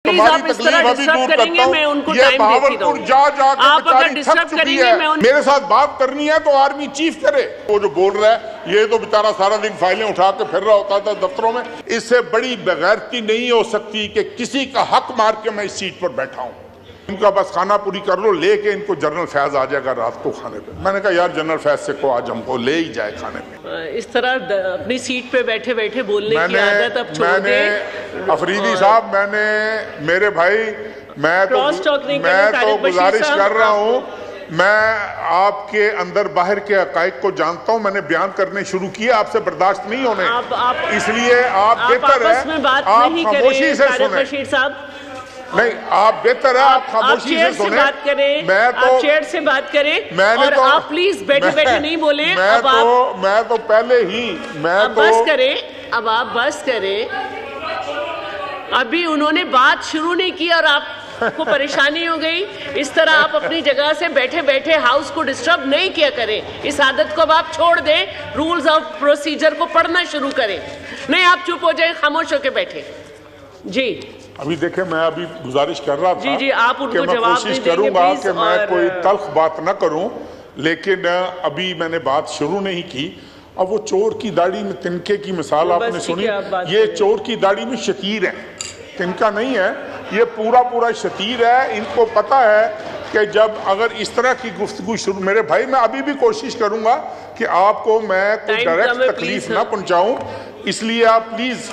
Please آپ اس طرح disturb کریں گے میں ان کو ٹائم دیتی رہوں گی. آپ اگر ڈسٹرب کریں گے میں ان میرے ساتھ بات کرنی ہے تو آرمی چیف کرے. وہ جو بول رہا ہے یہ تو بیچارہ سارا دن فائلیں اٹھا کے پھر رہا ہوتا تھا دفتروں میں. اس سے بڑی بغیرتی نہیں ہو سکتی کہ کسی کا حق مار کے میں اس سیٹ پر بیٹھا ہوں. ان کا بس کھانا پوری کر لو لے کے ان کو جنرل فیض آ جائے گا رات کو کھانے پہ. میں نے کہا یار جنرل فیض سے کو آج ہم کو لے ہی جائے کھانے پہ. اس طرح اپنی سیٹ پہ بیٹھے بیٹھے بولنے کی عادت اب چھوڑ دیں. افریدی صاحب میرے بھائی میں تو گزارش کر رہا ہوں. میں آپ کے اندر باہر کے حقائق کو جانتا ہوں. میں نے بیان کرنے شروع کیے آپ سے برداشت نہیں ہونے. اس لیے آپ بہتر ہے آپ خاموشی سے سنیں. نہیں آپ بہتر ہے آپ خاموشی سے سنیں. آپ چیئر سے بات کریں اور آپ پلیز بیٹھے بیٹھے نہیں بولیں. میں تو پہلے ہی بس کریں. اب آپ بس کریں. ابھی انہوں نے بات شروع نہیں کی اور آپ کو پریشانی ہو گئی. اس طرح آپ اپنی جگہ سے بیٹھے بیٹھے ہاؤس کو ڈسٹرب نہیں کیا کریں. اس عادت کو اب آپ چھوڑ دیں. رولز آف پروسیجر کو پڑھنا شروع کریں. نہیں آپ چپ ہو جائیں خاموش ہو کے بیٹھے. جی ابھی دیکھیں میں ابھی گزارش کر رہا تھا جی آپ ان کو جواب کوشش کروں گا کہ میں کوئی تلخ بات نہ کروں لیکن ابھی میں نے بات شروع نہیں کی. اب وہ چور کی داڑھی میں تنکے کی مثال آپ نے سنی. یہ چور کی داڑھی میں شتیر ہے تنکا نہیں ہے. یہ پورا شتیر ہے. ان کو پتا ہے کہ جب اگر اس طرح کی گفتگو شروع میرے بھائی میں ابھی بھی کوشش کروں گا کہ آپ کو میں کوئی ڈائریکٹ تکلیف نہ پہنچاؤں. اس لیے آپ پلیز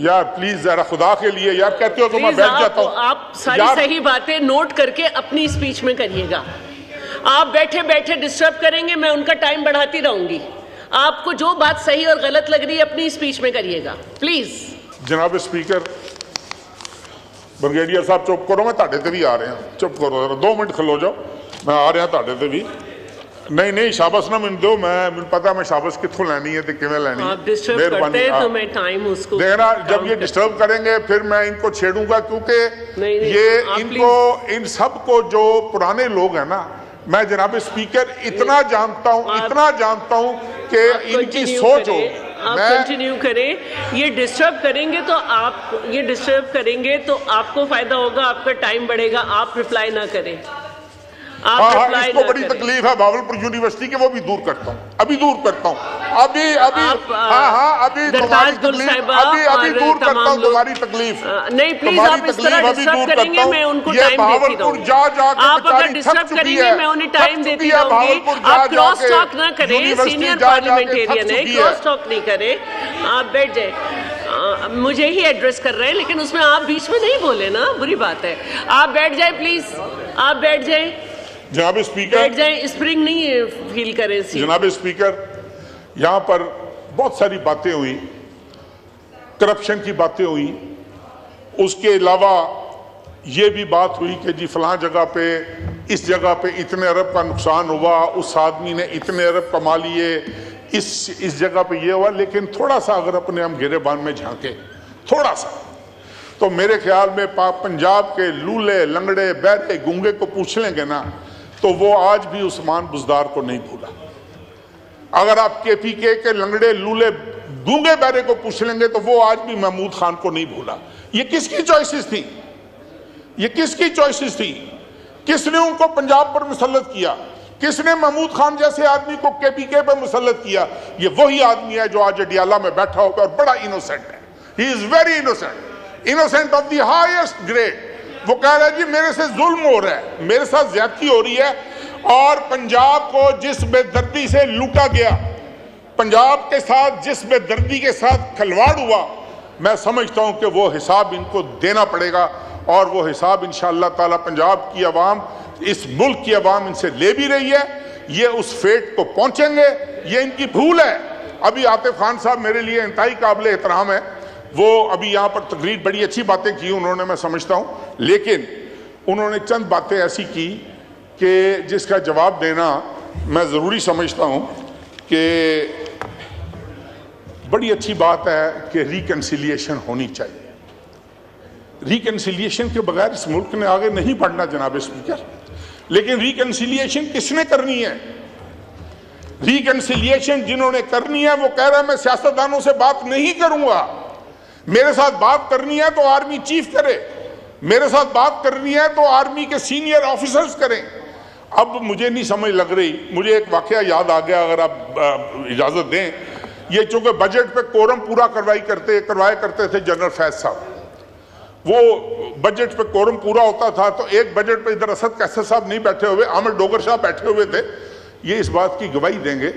یار پلیز ذرا خدا کے لیے یار کہتے ہو تو میں بیٹھ جاتا ہوں. آپ ساری صحیح باتیں نوٹ کر کے اپنی اسپیچ میں کریے گا. آپ بیٹھے بیٹھے ڈسٹرب کریں گے میں ان کا ٹائم بڑھاتی رہوں گی. آپ کو جو بات صحیح اور غلط لگ رہی ہے اپنی اسپیچ میں کریے گا پلیز. جناب اسپیکر برگیڈیئر صاحب چپ کرو. میں تاڑے تے بھی آ رہے ہیں. چپ کرو ذرا 2 منٹ کھلو جاؤ. میں آ رہا ہوں تاڑے تے بھی. نہیں شاباش نہ من دو. میں پتا میں شاباش کتوں لینی ہے تے کیویں لینی ہے. آپ ڈسٹرب کرتے ہیں تو میں ٹائم اس کو دیکھنا جب یہ ڈسٹرب کریں گے پھر میں ان کو چھیڑوں گا کیونکہ یہ ان سب کو جو پرانے لوگ ہیں نا میں جناب اسپیکر اتنا جانتا ہوں کہ ان کی سوچ ہو. آپ کنٹینیو کریں. یہ ڈسٹرب کریں گے تو آپ کو فائدہ ہوگا. آپ کا ٹائم بڑھے گا. آپ ریپلائی نہ کریں. اس کو بڑی تکلیف ہے بھاولپور یونیورسٹی کے وہ بھی دور کرتا ہوں. ابھی دور کرتا ہوں. ابھی تمہاری تکلیف ابھی دور کرتا ہوں تمہاری تکلیف. نہیں پلیز آپ اس طرح ڈسٹرب کریں گے میں ان کو ٹائم دیتی رہوں گی. آپ اگر ڈسٹرب کریں گے میں انہیں ٹائم دیتی رہوں گی. آپ کراس ٹاک نہ کریں. سینئر پارلیمنٹیرین ہے. کراس ٹاک نہیں کریں. آپ بیٹھ جائیں. مجھے ہی ایڈریس کر رہے ہیں لیکن اس میں آپ بیچ میں نہیں بولے نا. بری بات ہے. آپ بیٹھ جائیں پلیز. آپ بیٹھ جائیں. جناب اسپیکر بیٹھ جائیں. اسپرنگ نہیں فیل کریں. جناب اسپیکر یہاں پر بہت ساری باتیں ہوئی. کرپشن کی باتیں ہوئی. اس کے علاوہ یہ بھی بات ہوئی کہ جی فلاں جگہ پہ اس جگہ پہ اتنے ارب کا نقصان ہوا. اس آدمی نے اتنے ارب کما لیے. اس جگہ پہ یہ ہوا. لیکن تھوڑا سا اگر اپنے ہم گریبان میں جھانکیں تھوڑا سا تو میرے خیال میں پنجاب کے لولے لنگڑے بہرے گونگے کو پوچھ لیں گے نا تو وہ آج بھی عثمان بزدار کو نہیں بھولا. اگر آپ کے پی کے لنگڑے لولے گونگے بہرے کو پوچھ لیں گے تو وہ آج بھی محمود خان کو نہیں بھولا. یہ کس کی چوائسز تھی؟ یہ کس کی چوائسز تھی؟ کس نے ان کو پنجاب پر مسلط کیا؟ کس نے محمود خان جیسے آدمی کو کے پی کے پہ مسلط کیا؟ یہ وہی آدمی ہے جو آج اڈیالہ میں بیٹھا ہوگا اور بڑا انوسنٹ ہے. He is very innocent of the highest grade. وہ کہہ رہا ہے جی میرے سے ظلم ہو رہا ہے. میرے ساتھ زیادتی ہو رہی ہے. اور پنجاب کو جس بے دردی سے لوٹا گیا, پنجاب کے ساتھ جس بے دردی کے ساتھ کھلواڑ ہوا, میں سمجھتا ہوں کہ وہ حساب ان کو دینا پڑے گا. اور وہ حساب انشاءاللہ تعالی پنجاب کی عوام, اس ملک کی عوام ان سے لے بھی رہی ہے. یہ اس فیٹ کو پہنچیں گے. یہ ان کی بھول ہے. ابھی عاطف خان صاحب میرے لیے انتہائی قابل احترام ہے. وہ ابھی یہاں پر تقریر بڑی اچھی باتیں کی انہوں نے, میں سمجھتا ہوں. لیکن انہوں نے چند باتیں ایسی کی کہ جس کا جواب دینا میں ضروری سمجھتا ہوں کہ بڑی اچھی بات ہے کہ ریکنسیلیشن ہونی چاہیے. ریکنسیلیشن کے بغیر اس ملک نے آگے نہیں بڑھنا جناب اسپیکر. لیکن ریکنسیلیشن کس نے کرنی ہے؟ ریکنسیلیشن جنہوں نے کرنی ہے وہ کہہ رہا ہے میں سیاستدانوں سے بات نہیں کروں گا. میرے ساتھ بات کرنی ہے تو آرمی چیف کرے, میرے ساتھ بات کرنی ہے تو آرمی کے سینئر آفیسرز کریں. اب مجھے نہیں سمجھ لگ رہی, مجھے ایک واقعہ یاد آ گیا, اگر آپ اجازت دیں. یہ چونکہ بجٹ پہ کورم پورا کروایا کرتے تھے جنرل فیض صاحب, وہ بجٹ پہ کورم پورا ہوتا تھا تو ایک بجٹ پہ ادھر اسد کیسر صاحب نہیں بیٹھے ہوئے, عامر ڈوگر صاحب بیٹھے ہوئے تھے, یہ اس بات کی گواہی دیں گے.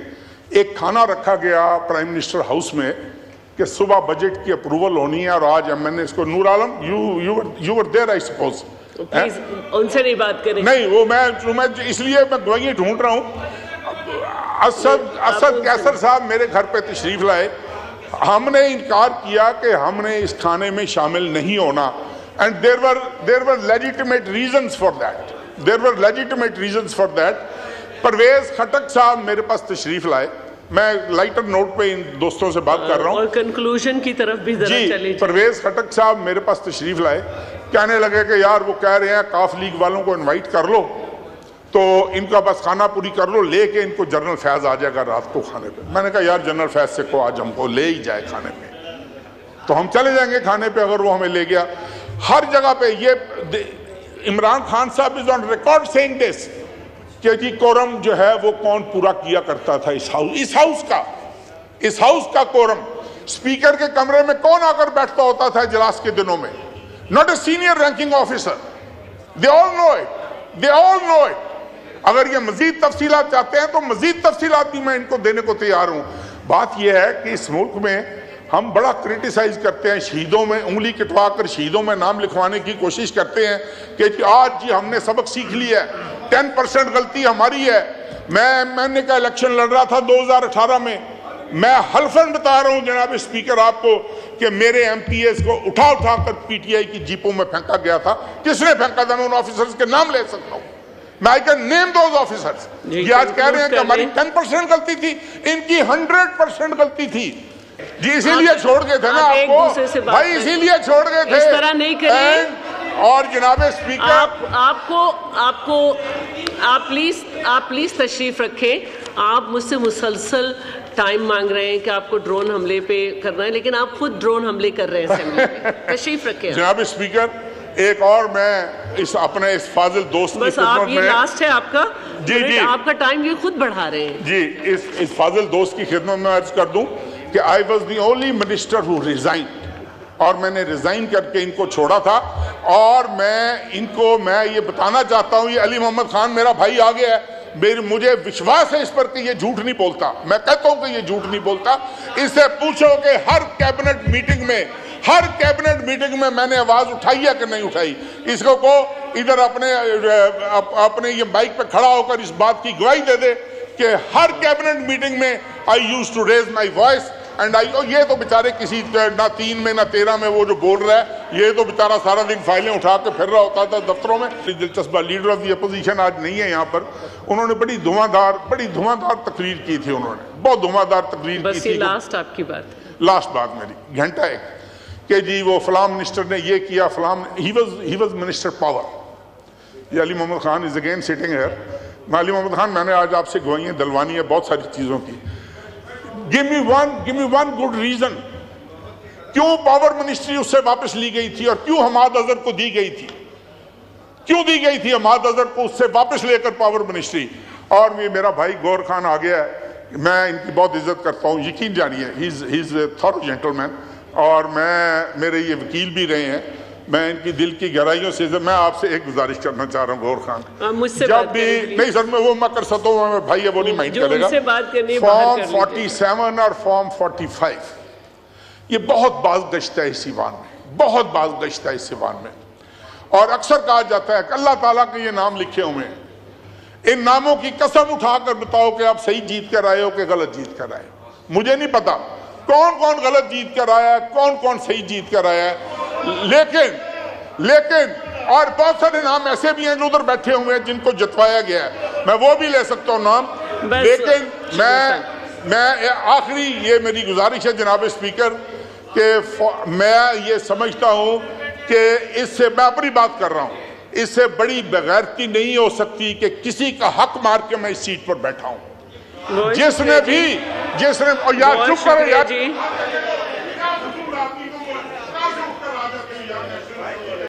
ایک کھانا رکھا گیا پرائم منسٹر ہاؤس میں کہ صبح بجٹ کی اپروول ہونی ہے, اور آج میں نے اس کو, نور عالم you were there I suppose, ان سے نہیں بات کریں. نہیں, وہ میں اس لیے میں گواہی ڈھونڈ رہا ہوں. اسد کیسر صاحب میرے گھر پہ تشریف لائے, ہم نے انکار کیا کہ ہم نے اس کھانے میں شامل نہیں ہونا, and there were legitimate reasons for that. Pervez Khattak صاحب میرے پاس تشریف لائے, میں لائٹر نوٹ پہ ان دوستوں سے بات کر رہا ہوں, اور کنکلوژن کی طرف بھی ذرا چلے. پرویز خٹک صاحب میرے پاس تشریف لائے, کہنے لگے کہ یار وہ کہہ رہے ہیں کاف لیگ والوں کو انوائٹ کر لو تو ان کا بس کھانا پوری کر لو, لے کے ان کو جنرل فیض آ جائے گا رات کو کھانے پہ. میں نے کہا یار جنرل فیض سے کو آج ہم کو لے ہی جائے کھانے پہ, تو ہم چلے جائیں گے کھانے پہ اگر وہ ہمیں لے گیا. ہر جگہ پہ یہ عمران خان صاحب از آن ریکارڈ سیئنگ دس کہ جی کورم جو ہے وہ کون پورا کیا کرتا تھا اس ہاؤس کا کورم. اسپیکر کے کمرے میں کون آ کر بیٹھتا ہوتا تھا اجلاس کے دنوں میں؟ not a senior ranking officer. They all know it. اگر یہ مزید تفصیلات چاہتے ہیں تو مزید تفصیلات بھی میں ان کو دینے کو تیار ہوں. بات یہ ہے کہ اس ملک میں ہم بڑا کرٹیسائز کرتے ہیں, شہیدوں میں انگلی کٹوا کر شہیدوں میں نام لکھوانے کی کوشش کرتے ہیں کہ آج جی ہم نے سبق سیکھ لیا ہے, 10% غلطی ہماری ہے. میں نے کہا الیکشن لڑ رہا تھا 2018 میں, میں حلفاً بتا رہا ہوں جناب اسپیکر آپ کو کہ میرے ایم پی ایز کو اٹھا کر پی ٹی آئی کی جیپوں میں پھینکا گیا تھا. کس نے پھینکا تھا؟ میں ان آفیسرز کے نام لے سکتا ہوں, میں I can name those officers. یہ آج کہہ رہے ہیں کہ ہماری 10% غلطی تھی, ان کی 100% غلطی تھی. جی اسی لیے چھوڑ گئے تھے نا آپ کو بھائی, اسی لیے چھوڑ گئے تھے. اس طرح نہیں کریں. اور جناب اسپیکر آپ پلیز تشریف رکھیں. آپ مجھ سے مسلسل ٹائم مانگ رہے ہیں کہ آپ کو ڈرون حملے پہ کرنا ہے, لیکن آپ خود ڈرون حملے کر رہے ہیں اسمبلی میں. تشریف رکھیں جناب اسپیکر. ایک اور میں اپنے اس فاضل دوست کی بس آپ یہ لاسٹ ہے آپ کا, جی آپ کا ٹائم یہ خود بڑھا رہے ہیں. جی اس فاضل دوست کی خدمت میں عرض کر دوں کہ I was the only minister who resigned, اور میں نے ریزائن کر کے ان کو چھوڑا تھا. اور میں یہ بتانا چاہتا ہوں, یہ علی محمد خان میرا بھائی آ گیا ہے, مجھے وشواس ہے اس پر کہ یہ جھوٹ نہیں بولتا. میں کہتا ہوں کہ یہ جھوٹ نہیں بولتا. اس سے پوچھو کہ ہر کیبنٹ میٹنگ میں میں نے آواز اٹھائی ہے کہ نہیں اٹھائی. اس کو ادھر اپنے یہ مائک پہ کھڑا ہو کر اس بات کی گواہی دے دے کہ ہر کیبنٹ میٹنگ میں I used to raise my voice. یہ تو بیچارے کسی نہ 3 میں نہ 13 میں وہ جو بول رہا ہے, یہ تو بیچارہ سارا دن فائلیں اٹھا کے پھر رہا ہوتا تھا دفتروں میں. دلچسپ لیڈر آف دی اپوزیشن آج نہیں ہے یہاں پر. انہوں نے بڑی دھواں دار تقریر کی تھی, انہوں نے بہت دھواں دار تقریر کی تھی. لاسٹ بات میری گھنٹہ ایک کہ جی وہ فلاں منسٹر نے یہ کیا, فلاں he was minister power. یہ علی Muhammad Khan is again sitting here. علی محمد خان, میں نے آج آپ سے گواہیاں دلوانی ہے بہت ساری چیزوں کی. Give me one good reason کیوں پاور منسٹری اس سے واپس لی گئی تھی, اور کیوں حماد اظہر کو دی گئی تھی, حماد اظہر کو اس سے واپس لے کر پاور منسٹری. اور یہ میرا بھائی گور خان آ گیا ہے, میں ان کی بہت عزت کرتا ہوں, یقین جانیے he is a thorough gentleman, اور میرے یہ وکیل بھی رہے ہیں. میں ان کی دل کی گہرائیوں سے میں آپ سے ایک گزارش کرنا چاہ رہا ہوں گور خان, جب بھی نہیں سر میں وہ میں کر سکتا ہوں, بھائی ہے وہ نہیں مائنڈ کرے گا. فارم 47 اور فارم 45 یہ بہت باز گشتہ ہے اس ایوان میں, اور اکثر کہا جاتا ہے کہ اللہ تعالیٰ کے یہ نام لکھے ہوئے ہیں, ان ناموں کی قسم اٹھا کر بتاؤ کہ آپ صحیح جیت کر آئے ہو کہ غلط جیت کر آئے ہو. مجھے نہیں پتا کون غلط جیت کر آیا ہے, کون صحیح جیت کر آیا ہے, لیکن اور بہت سارے نام ایسے بھی ہیں جو ادھر بیٹھے ہوئے ہیں جن کو جتوایا گیا ہے, میں وہ بھی لے سکتا ہوں نام. لیکن میں آخری یہ میری گزارش ہے جناب اسپیکر کہ میں یہ سمجھتا ہوں کہ اس سے میں اپنی بات کر رہا ہوں, اس سے بڑی بغیرتی نہیں ہو سکتی کہ کسی کا حق مار کے میں اس سیٹ پر بیٹھا ہوں. جس نے اور یار چپ کرو یار,